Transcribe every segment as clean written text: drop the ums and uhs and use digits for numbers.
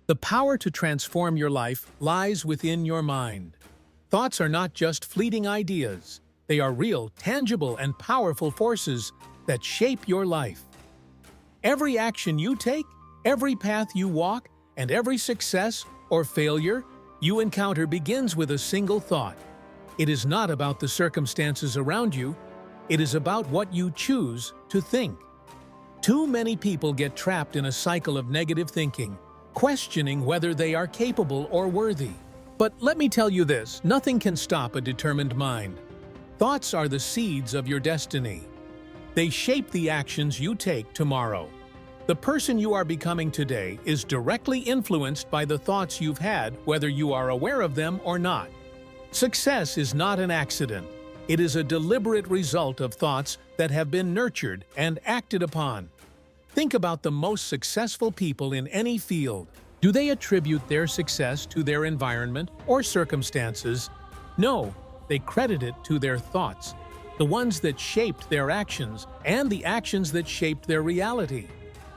The power to transform your life lies within your mind. Thoughts are not just fleeting ideas. They are real, tangible, and powerful forces that shape your life. Every action you take, every path you walk, and every success or failure you encounter begins with a single thought. It is not about the circumstances around you. It is about what you choose to think. Too many people get trapped in a cycle of negative thinking, questioning whether they are capable or worthy. But let me tell you this, nothing can stop a determined mind. Thoughts are the seeds of your destiny. They shape the actions you take tomorrow. The person you are becoming today is directly influenced by the thoughts you've had, whether you are aware of them or not. Success is not an accident. It is a deliberate result of thoughts that have been nurtured and acted upon. Think about the most successful people in any field. Do they attribute their success to their environment or circumstances? No, they credit it to their thoughts, the ones that shaped their actions and the actions that shaped their reality.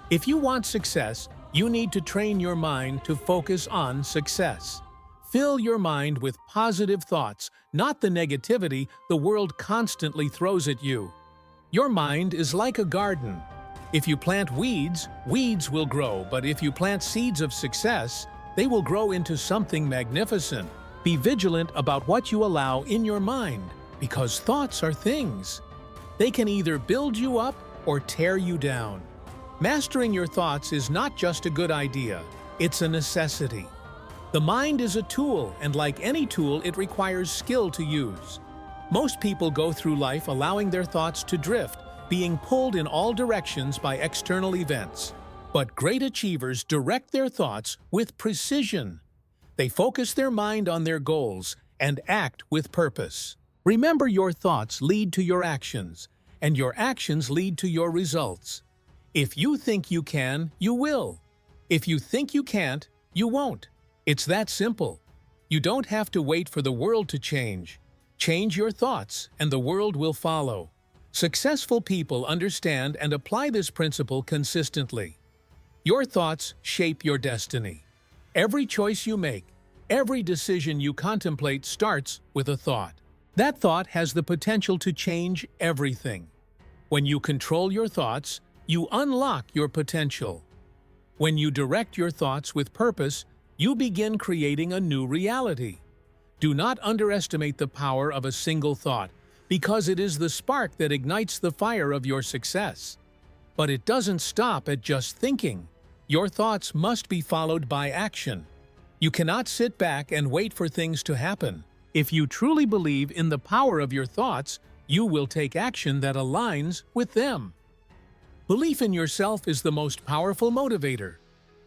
If you want success, you need to train your mind to focus on success. Fill your mind with positive thoughts, not the negativity the world constantly throws at you. Your mind is like a garden. If you plant weeds, weeds will grow, but if you plant seeds of success, they will grow into something magnificent. Be vigilant about what you allow in your mind, because thoughts are things. They can either build you up or tear you down. Mastering your thoughts is not just a good idea, it's a necessity. The mind is a tool, and like any tool, it requires skill to use. Most people go through life allowing their thoughts to drift, being pulled in all directions by external events. But great achievers direct their thoughts with precision. They focus their mind on their goals and act with purpose. Remember, your thoughts lead to your actions, and your actions lead to your results. If you think you can, you will. If you think you can't, you won't. It's that simple. You don't have to wait for the world to change. Change your thoughts, and the world will follow. Successful people understand and apply this principle consistently. Your thoughts shape your destiny. Every choice you make, every decision you contemplate starts with a thought. That thought has the potential to change everything. When you control your thoughts, you unlock your potential. When you direct your thoughts with purpose, you begin creating a new reality. Do not underestimate the power of a single thought, because it is the spark that ignites the fire of your success. But it doesn't stop at just thinking. Your thoughts must be followed by action. You cannot sit back and wait for things to happen. If you truly believe in the power of your thoughts, you will take action that aligns with them. Belief in yourself is the most powerful motivator.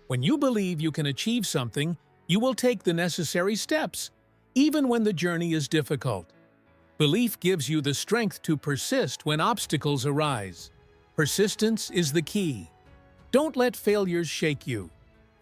When you believe you can achieve something, you will take the necessary steps, even when the journey is difficult. Belief gives you the strength to persist when obstacles arise. Persistence is the key. Don't let failures shake you.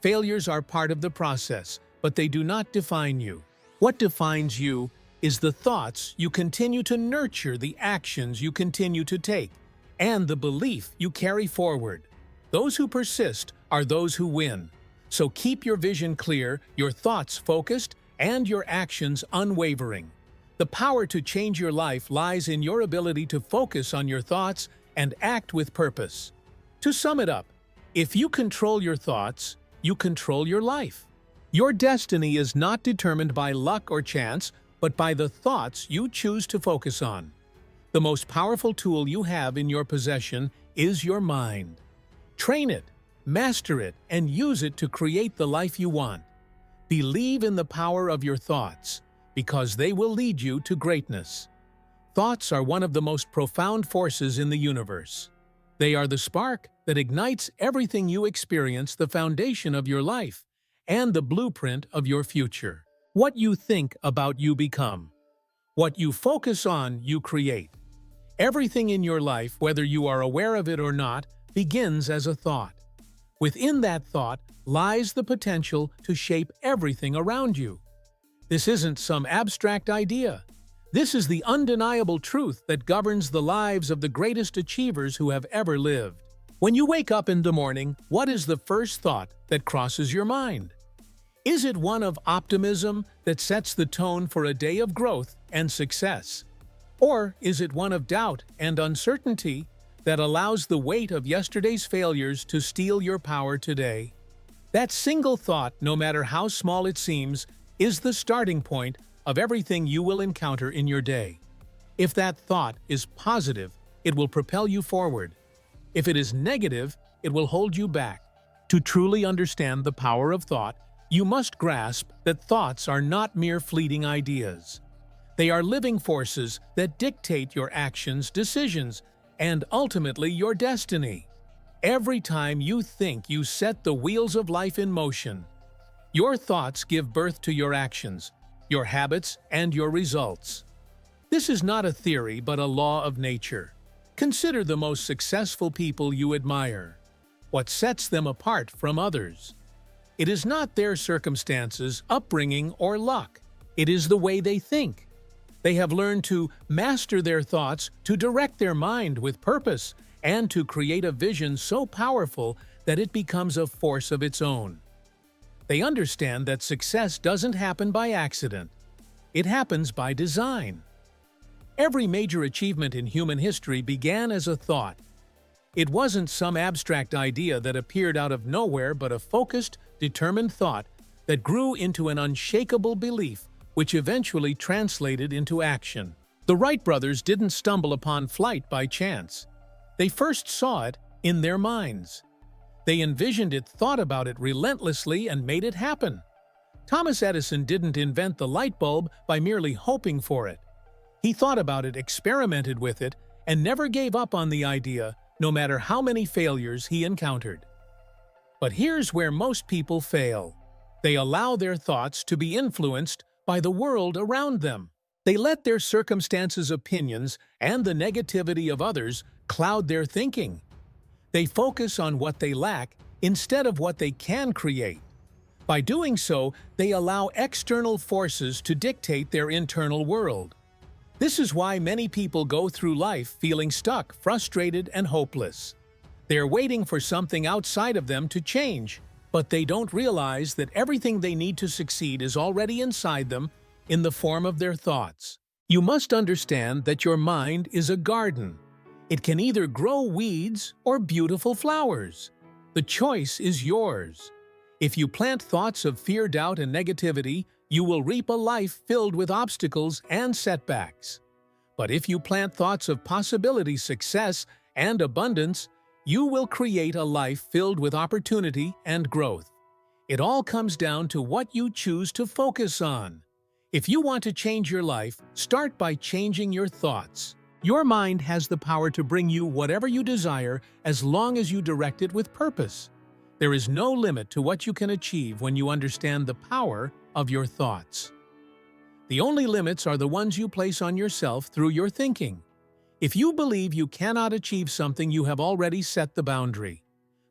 Failures are part of the process, but they do not define you. What defines you is the thoughts you continue to nurture, the actions you continue to take, and the belief you carry forward. Those who persist are those who win. So keep your vision clear, your thoughts focused, and your actions unwavering. The power to change your life lies in your ability to focus on your thoughts and act with purpose. To sum it up, if you control your thoughts, you control your life. Your destiny is not determined by luck or chance, but by the thoughts you choose to focus on. The most powerful tool you have in your possession is your mind. Train it, master it, and use it to create the life you want. Believe in the power of your thoughts, because they will lead you to greatness. Thoughts are one of the most profound forces in the universe. They are the spark that ignites everything you experience, the foundation of your life, and the blueprint of your future. What you think about, you become. What you focus on, you create. Everything in your life, whether you are aware of it or not, begins as a thought. Within that thought lies the potential to shape everything around you. This isn't some abstract idea. This is the undeniable truth that governs the lives of the greatest achievers who have ever lived. When you wake up in the morning, what is the first thought that crosses your mind? Is it one of optimism that sets the tone for a day of growth and success? Or is it one of doubt and uncertainty that allows the weight of yesterday's failures to steal your power today? That single thought, no matter how small it seems, is the starting point of everything you will encounter in your day. If that thought is positive, it will propel you forward. If it is negative, it will hold you back. To truly understand the power of thought, you must grasp that thoughts are not mere fleeting ideas. They are living forces that dictate your actions, decisions, and ultimately your destiny. Every time you think, you set the wheels of life in motion. Your thoughts give birth to your actions, your habits, and your results. This is not a theory but a law of nature. Consider the most successful people you admire. What sets them apart from others? It is not their circumstances, upbringing, or luck. It is the way they think. They have learned to master their thoughts, to direct their mind with purpose, and to create a vision so powerful that it becomes a force of its own. They understand that success doesn't happen by accident. It happens by design. Every major achievement in human history began as a thought. It wasn't some abstract idea that appeared out of nowhere, but a focused, determined thought that grew into an unshakable belief, which eventually translated into action. The Wright brothers didn't stumble upon flight by chance. They first saw it in their minds. They envisioned it, thought about it relentlessly, and made it happen. Thomas Edison didn't invent the light bulb by merely hoping for it. He thought about it, experimented with it, and never gave up on the idea, no matter how many failures he encountered. But here's where most people fail. They allow their thoughts to be influenced by the world around them. They let their circumstances, opinions, and the negativity of others cloud their thinking. They focus on what they lack instead of what they can create. By doing so, they allow external forces to dictate their internal world. This is why many people go through life feeling stuck, frustrated, and hopeless. They're waiting for something outside of them to change, but they don't realize that everything they need to succeed is already inside them in the form of their thoughts. You must understand that your mind is a garden. It can either grow weeds or beautiful flowers. The choice is yours. If you plant thoughts of fear, doubt, and negativity, you will reap a life filled with obstacles and setbacks. But if you plant thoughts of possibility, success, and abundance, you will create a life filled with opportunity and growth. It all comes down to what you choose to focus on. If you want to change your life, start by changing your thoughts. Your mind has the power to bring you whatever you desire as long as you direct it with purpose. There is no limit to what you can achieve when you understand the power of your thoughts. The only limits are the ones you place on yourself through your thinking. If you believe you cannot achieve something, you have already set the boundary.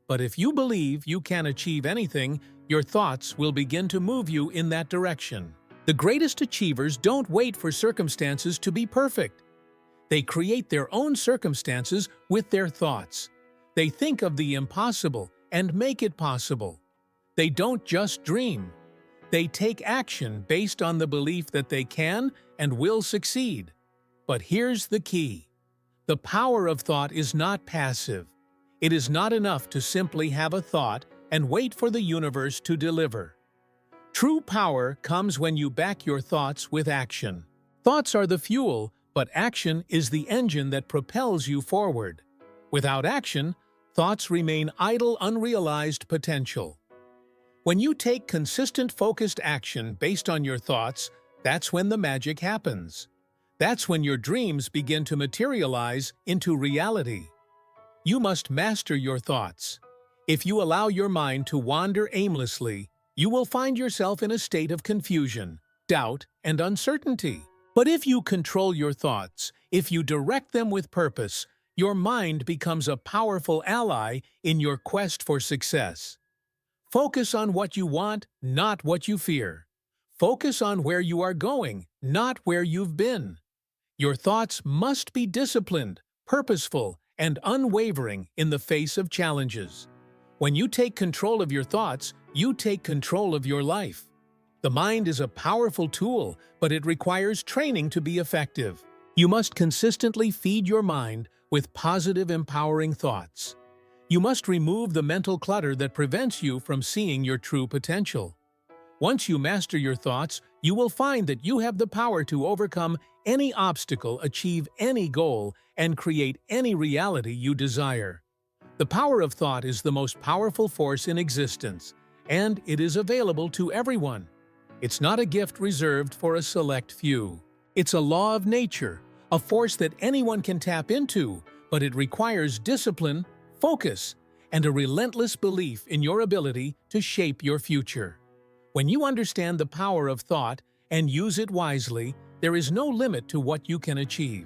But if you believe you can achieve anything, your thoughts will begin to move you in that direction. The greatest achievers don't wait for circumstances to be perfect. They create their own circumstances with their thoughts. They think of the impossible and make it possible. They don't just dream. They take action based on the belief that they can and will succeed. But here's the key. The power of thought is not passive. It is not enough to simply have a thought and wait for the universe to deliver. True power comes when you back your thoughts with action. Thoughts are the fuel, but action is the engine that propels you forward. Without action, thoughts remain idle, unrealized potential. When you take consistent, focused action based on your thoughts, that's when the magic happens. That's when your dreams begin to materialize into reality. You must master your thoughts. If you allow your mind to wander aimlessly, you will find yourself in a state of confusion, doubt, and uncertainty. But if you control your thoughts, if you direct them with purpose, your mind becomes a powerful ally in your quest for success. Focus on what you want, not what you fear. Focus on where you are going, not where you've been. Your thoughts must be disciplined, purposeful, and unwavering in the face of challenges. When you take control of your thoughts, you take control of your life. The mind is a powerful tool, but it requires training to be effective. You must consistently feed your mind with positive, empowering thoughts. You must remove the mental clutter that prevents you from seeing your true potential. Once you master your thoughts, you will find that you have the power to overcome any obstacle, achieve any goal, and create any reality you desire. The power of thought is the most powerful force in existence, and it is available to everyone. It's not a gift reserved for a select few. It's a law of nature, a force that anyone can tap into, but it requires discipline, focus, and a relentless belief in your ability to shape your future. When you understand the power of thought and use it wisely, there is no limit to what you can achieve.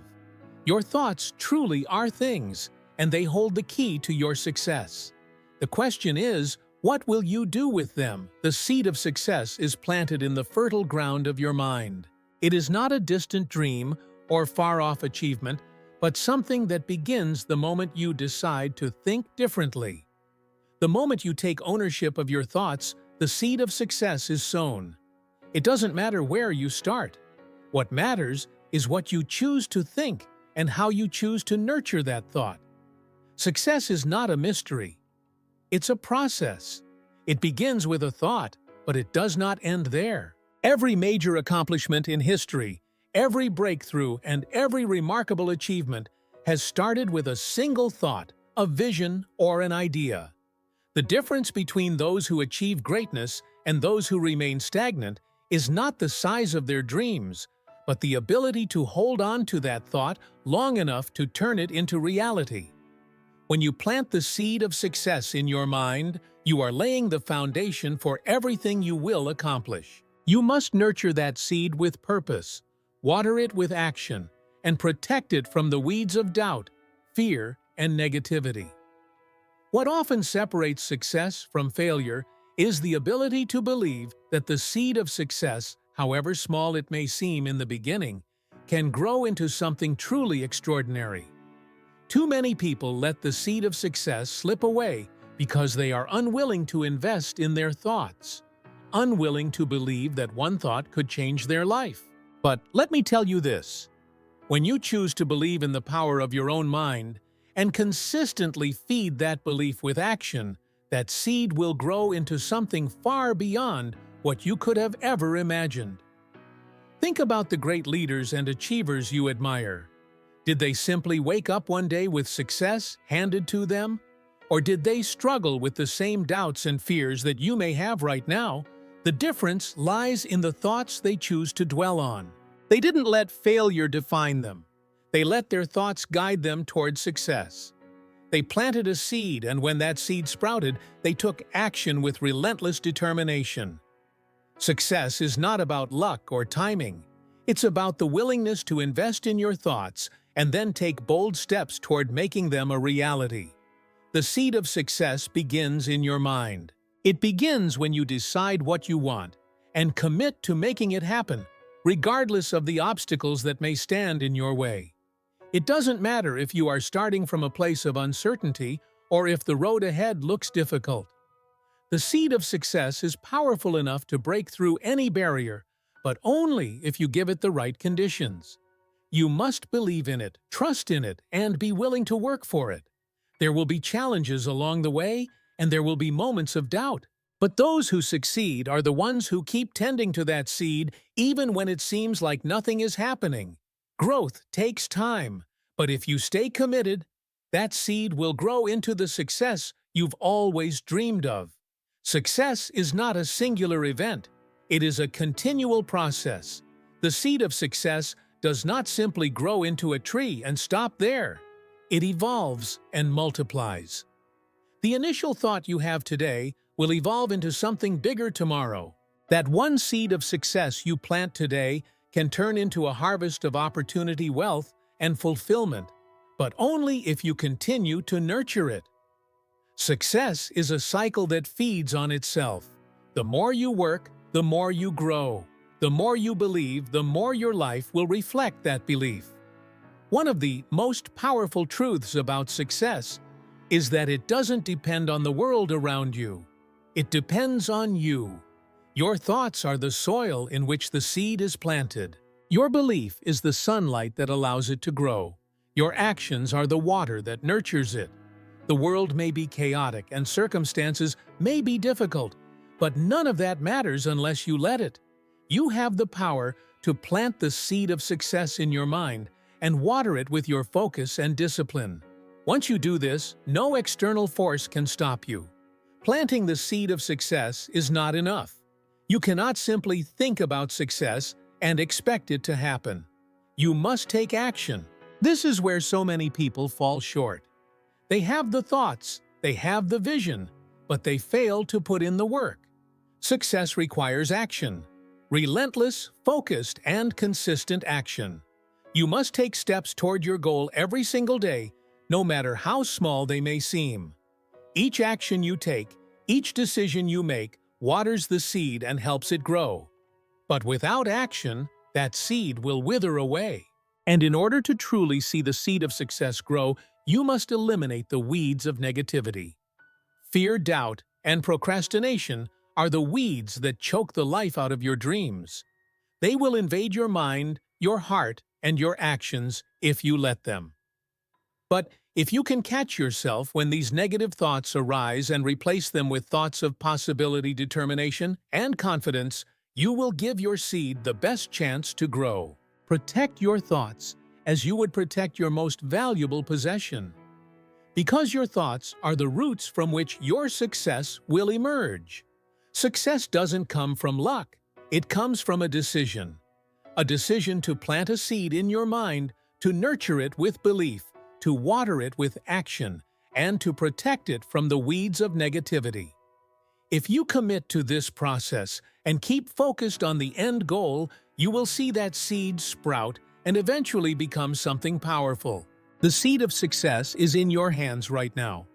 Your thoughts truly are things, and they hold the key to your success. The question is, what will you do with them? The seed of success is planted in the fertile ground of your mind. It is not a distant dream or far-off achievement, but something that begins the moment you decide to think differently. The moment you take ownership of your thoughts, the seed of success is sown. It doesn't matter where you start. What matters is what you choose to think and how you choose to nurture that thought. Success is not a mystery. It's a process. It begins with a thought, but it does not end there. Every major accomplishment in history, every breakthrough, and every remarkable achievement has started with a single thought, a vision, or an idea. The difference between those who achieve greatness and those who remain stagnant is not the size of their dreams, but the ability to hold on to that thought long enough to turn it into reality. When you plant the seed of success in your mind, you are laying the foundation for everything you will accomplish. You must nurture that seed with purpose, water it with action, and protect it from the weeds of doubt, fear, and negativity. What often separates success from failure is the ability to believe that the seed of success, however small it may seem in the beginning, can grow into something truly extraordinary. Too many people let the seed of success slip away because they are unwilling to invest in their thoughts, unwilling to believe that one thought could change their life. But let me tell you this: when you choose to believe in the power of your own mind and consistently feed that belief with action, that seed will grow into something far beyond what you could have ever imagined. Think about the great leaders and achievers you admire. Did they simply wake up one day with success handed to them? Or did they struggle with the same doubts and fears that you may have right now? The difference lies in the thoughts they choose to dwell on. They didn't let failure define them. They let their thoughts guide them toward success. They planted a seed, and when that seed sprouted, they took action with relentless determination. Success is not about luck or timing. It's about the willingness to invest in your thoughts and then take bold steps toward making them a reality. The seed of success begins in your mind. It begins when you decide what you want and commit to making it happen, regardless of the obstacles that may stand in your way. It doesn't matter if you are starting from a place of uncertainty or if the road ahead looks difficult. The seed of success is powerful enough to break through any barrier, but only if you give it the right conditions. You must believe in it, trust in it, and be willing to work for it. There will be challenges along the way, and there will be moments of doubt. But those who succeed are the ones who keep tending to that seed even when it seems like nothing is happening. Growth takes time, but if you stay committed, that seed will grow into the success you've always dreamed of. Success is not a singular event. It is a continual process. The seed of success does not simply grow into a tree and stop there. It evolves and multiplies. The initial thought you have today will evolve into something bigger tomorrow. That one seed of success you plant today can turn into a harvest of opportunity, wealth, and fulfillment, but only if you continue to nurture it. Success is a cycle that feeds on itself. The more you work, the more you grow. The more you believe, the more your life will reflect that belief. One of the most powerful truths about success is that it doesn't depend on the world around you. It depends on you. Your thoughts are the soil in which the seed is planted. Your belief is the sunlight that allows it to grow. Your actions are the water that nurtures it. The world may be chaotic and circumstances may be difficult, but none of that matters unless you let it. You have the power to plant the seed of success in your mind and water it with your focus and discipline. Once you do this, no external force can stop you. Planting the seed of success is not enough. You cannot simply think about success and expect it to happen. You must take action. This is where so many people fall short. They have the thoughts, they have the vision, but they fail to put in the work. Success requires action. Relentless, focused, and consistent action. You must take steps toward your goal every single day, no matter how small they may seem. Each action you take, each decision you make, waters the seed and helps it grow. But without action, that seed will wither away. And in order to truly see the seed of success grow, you must eliminate the weeds of negativity. Fear, doubt, and procrastination are the weeds that choke the life out of your dreams. They will invade your mind, your heart, and your actions if you let them. But if you can catch yourself when these negative thoughts arise and replace them with thoughts of possibility, determination, and confidence, you will give your seed the best chance to grow. Protect your thoughts as you would protect your most valuable possession. Because your thoughts are the roots from which your success will emerge. Success doesn't come from luck. It comes from a decision. A decision to plant a seed in your mind, to nurture it with belief, to water it with action, and to protect it from the weeds of negativity. If you commit to this process and keep focused on the end goal, you will see that seed sprout and eventually become something powerful. The seed of success is in your hands right now.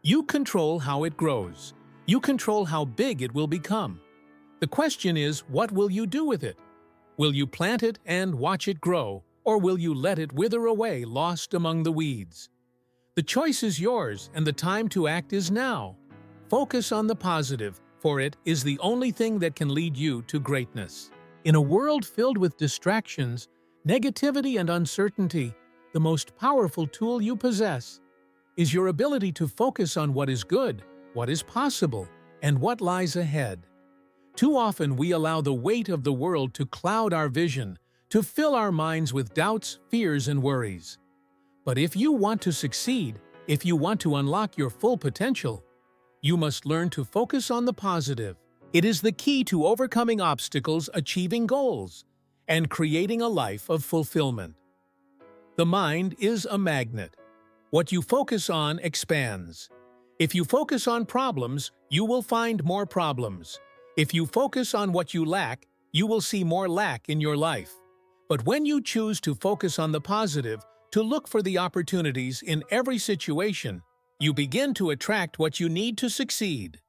You control how it grows. You control how big it will become. The question is, what will you do with it? Will you plant it and watch it grow, or will you let it wither away, lost among the weeds? The choice is yours, and the time to act is now. Focus on the positive, for it is the only thing that can lead you to greatness. In a world filled with distractions, negativity, and uncertainty, the most powerful tool you possess is your ability to focus on what is good, what is possible, and what lies ahead. Too often we allow the weight of the world to cloud our vision, to fill our minds with doubts, fears, and worries. But if you want to succeed, if you want to unlock your full potential, you must learn to focus on the positive. It is the key to overcoming obstacles, achieving goals, and creating a life of fulfillment. The mind is a magnet. What you focus on expands. If you focus on problems, you will find more problems. If you focus on what you lack, you will see more lack in your life. But when you choose to focus on the positive, to look for the opportunities in every situation, you begin to attract what you need to succeed.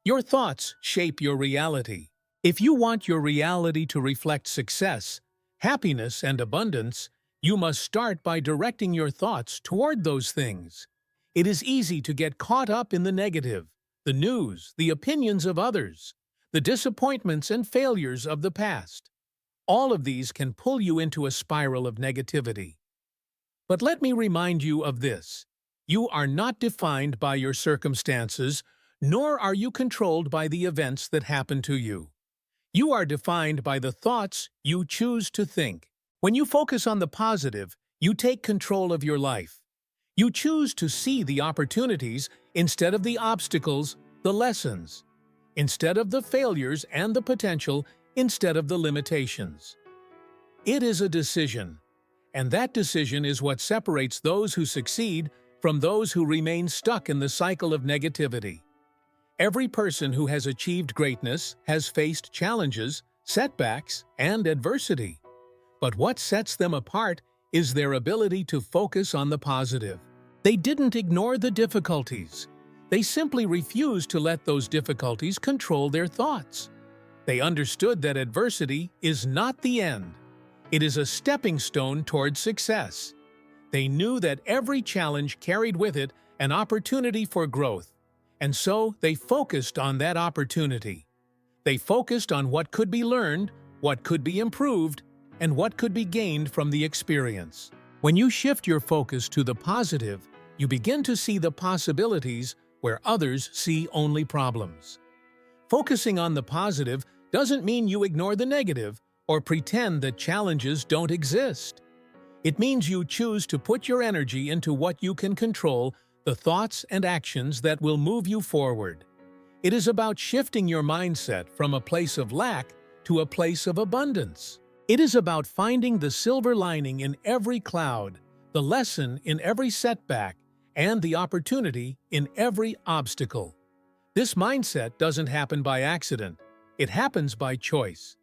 Your thoughts shape your reality. If you want your reality to reflect success, happiness, and abundance, you must start by directing your thoughts toward those things. It is easy to get caught up in the negative, the news, the opinions of others, the disappointments and failures of the past. All of these can pull you into a spiral of negativity. But let me remind you of this. You are not defined by your circumstances, nor are you controlled by the events that happen to you. You are defined by the thoughts you choose to think. When you focus on the positive, you take control of your life. You choose to see the opportunities instead of the obstacles, the lessons. Instead of the failures and the potential, instead of the limitations. It is a decision, and that decision is what separates those who succeed from those who remain stuck in the cycle of negativity. Every person who has achieved greatness has faced challenges, setbacks, and adversity. But what sets them apart is their ability to focus on the positive. They didn't ignore the difficulties. They simply refused to let those difficulties control their thoughts. They understood that adversity is not the end. It is a stepping stone toward success. They knew that every challenge carried with it an opportunity for growth, and so they focused on that opportunity. They focused on what could be learned, what could be improved, and what could be gained from the experience. When you shift your focus to the positive, you begin to see the possibilities where others see only problems. Focusing on the positive doesn't mean you ignore the negative or pretend that challenges don't exist. It means you choose to put your energy into what you can control, the thoughts and actions that will move you forward. It is about shifting your mindset from a place of lack to a place of abundance. It is about finding the silver lining in every cloud, the lesson in every setback, and the opportunity in every obstacle. This mindset doesn't happen by accident. It happens by choice.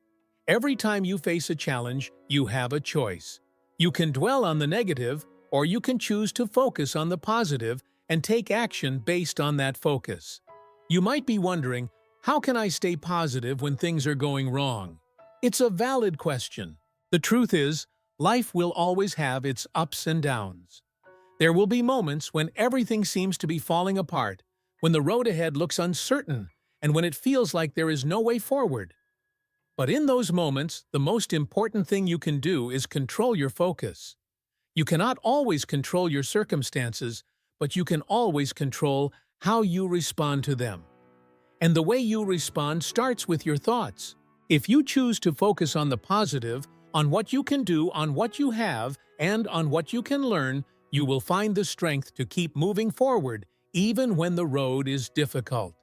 Every time you face a challenge, you have a choice. You can dwell on the negative, or you can choose to focus on the positive and take action based on that focus. You might be wondering, how can I stay positive when things are going wrong? It's a valid question. The truth is, life will always have its ups and downs. There will be moments when everything seems to be falling apart, when the road ahead looks uncertain, and when it feels like there is no way forward. But in those moments, the most important thing you can do is control your focus. You cannot always control your circumstances, but you can always control how you respond to them. And the way you respond starts with your thoughts. If you choose to focus on the positive, on what you can do, on what you have, and on what you can learn, you will find the strength to keep moving forward, even when the road is difficult.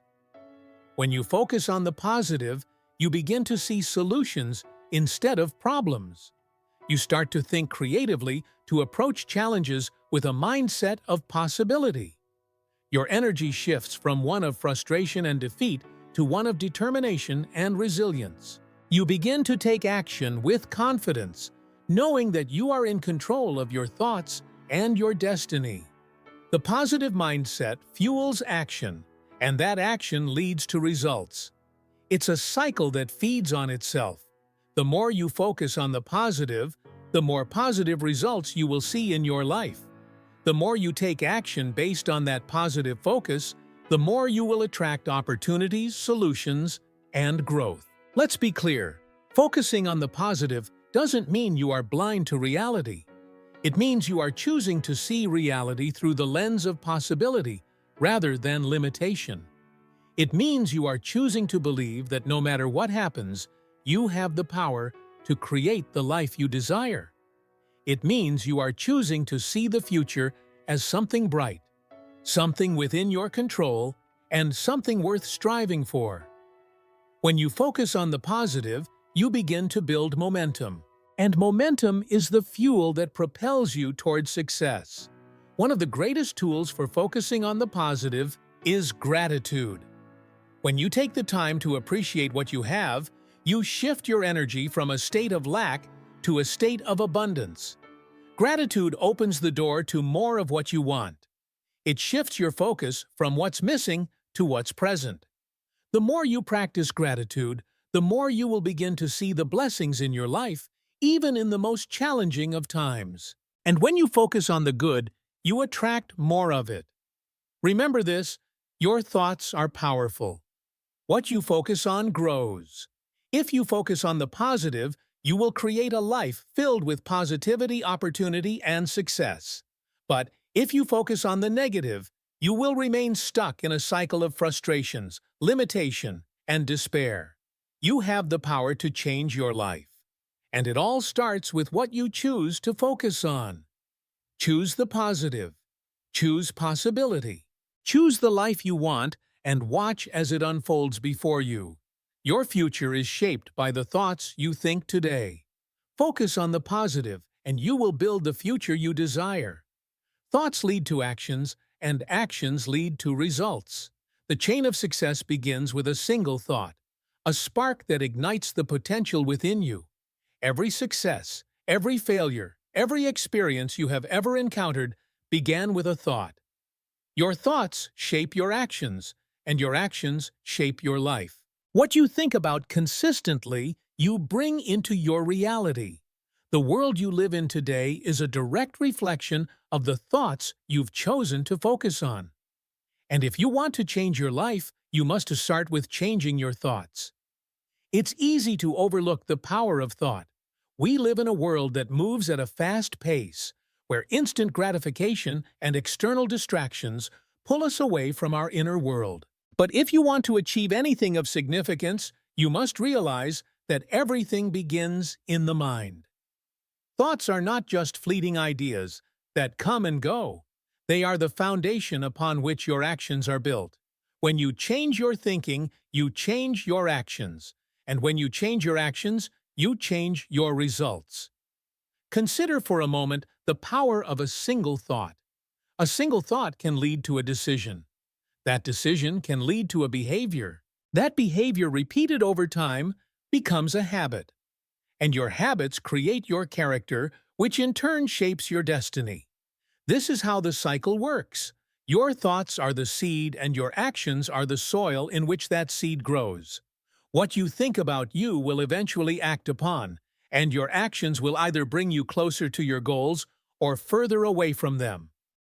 When you focus on the positive, you begin to see solutions instead of problems. You start to think creatively, to approach challenges with a mindset of possibility. Your energy shifts from one of frustration and defeat to one of determination and resilience. You begin to take action with confidence, knowing that you are in control of your thoughts and your destiny. The positive mindset fuels action, and that action leads to results. It's a cycle that feeds on itself. The more you focus on the positive, the more positive results you will see in your life. The more you take action based on that positive focus, the more you will attract opportunities, solutions, and growth. Let's be clear, focusing on the positive doesn't mean you are blind to reality. It means you are choosing to see reality through the lens of possibility rather than limitation. It means you are choosing to believe that no matter what happens, you have the power to create the life you desire. It means you are choosing to see the future as something bright, something within your control, and something worth striving for. When you focus on the positive, you begin to build momentum. And momentum is the fuel that propels you towards success. One of the greatest tools for focusing on the positive is gratitude. When you take the time to appreciate what you have, you shift your energy from a state of lack to a state of abundance. Gratitude opens the door to more of what you want. It shifts your focus from what's missing to what's present. The more you practice gratitude, the more you will begin to see the blessings in your life, even in the most challenging of times. And when you focus on the good, you attract more of it. Remember this, your thoughts are powerful. What you focus on grows. If you focus on the positive, you will create a life filled with positivity, opportunity, and success. But if you focus on the negative, you will remain stuck in a cycle of frustrations, limitation, and despair. You have the power to change your life. And it all starts with what you choose to focus on. Choose the positive. Choose possibility. Choose the life you want and watch as it unfolds before you. Your future is shaped by the thoughts you think today. Focus on the positive, and you will build the future you desire. Thoughts lead to actions, and actions lead to results. The chain of success begins with a single thought, a spark that ignites the potential within you. Every success, every failure, every experience you have ever encountered began with a thought. Your thoughts shape your actions, and your actions shape your life. What you think about consistently, you bring into your reality. The world you live in today is a direct reflection of the thoughts you've chosen to focus on. And if you want to change your life, you must start with changing your thoughts. It's easy to overlook the power of thought. We live in a world that moves at a fast pace, where instant gratification and external distractions pull us away from our inner world. But if you want to achieve anything of significance, you must realize that everything begins in the mind. Thoughts are not just fleeting ideas that come and go. They are the foundation upon which your actions are built. When you change your thinking, you change your actions. And when you change your actions, you change your results. Consider for a moment the power of a single thought. A single thought can lead to a decision. That decision can lead to a behavior. That behavior, repeated over time, becomes a habit. And your habits create your character, which in turn shapes your destiny. This is how the cycle works. Your thoughts are the seed and your actions are the soil in which that seed grows. What you think about you will eventually act upon, and your actions will either bring you closer to your goals or further away from them.